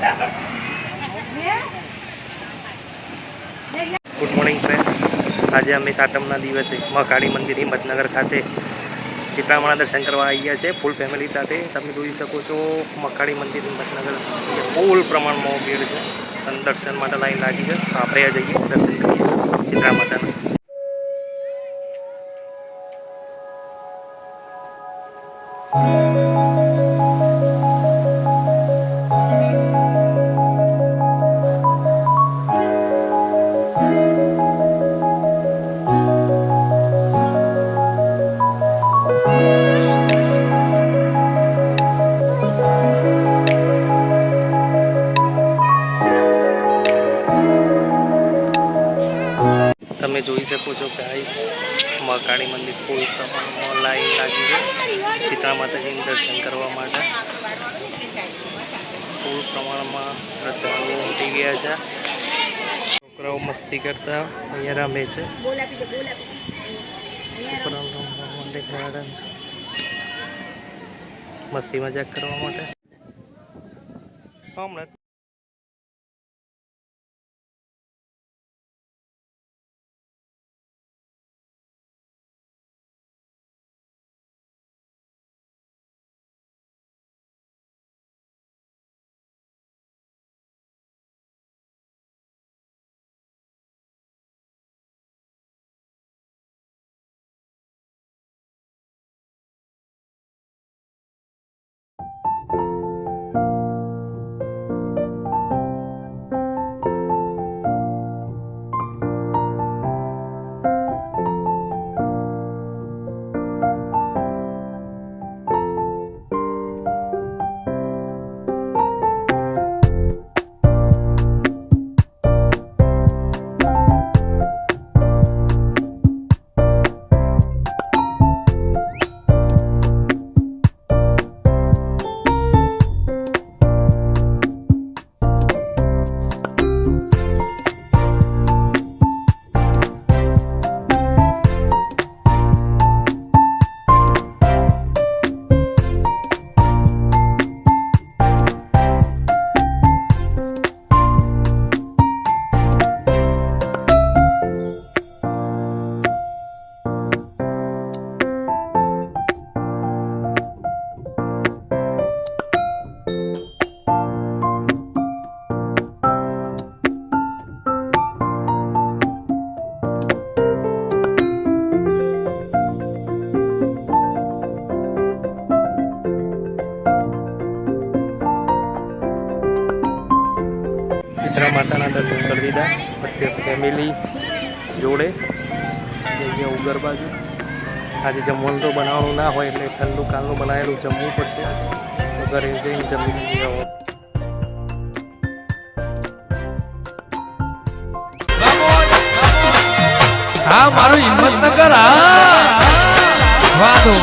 Good morning friend, આજે અમે સાતમના દિવસે મહાકાળી મંદિર હિંમતનગર ખાતે શીતળામાના દર્શન કરવા આવી ગયા છે ફૂલ ફેમિલી સાથે. તમે જોઈ શકો છો મહાકાળી મંદિર હિંમતનગર ફૂલ પ્રમાણમાં ભીડ છે અને દર્શન માટે લાઈન લાગી છે. આપણે જઈએ દર્શન કરીએ શીતળા માતાના. તમે જોઈ શકો છો કે આ મહાકાળી મંદિર ફૂલ પ્રમાણમાં લાઈન લાગી છે શીતળા માતાજીનું દર્શન કરવા માટે. ફૂલ પ્રમાણમાં શ્રદ્ધાળુઓ ઉમટી ગયા છે. છોકરાઓ મસ્તી કરતા અહીંયા રમે છે. મસ્તી મજાક કરવા માટે હમણાં શીતળા માતાના દર્શન કરી દીધા. અત્યારે ફેમિલી જોડે જઈએ ઉગર બાજુ. આજે જમવાનું તો બનાવવાનું ના હોય એટલે ઠંડુ કાલનું બનાવેલું જમવું પડશે. તો ઘરે જઈને જમી લઈએ. હા મારું હિંમતનગર હા વાંધો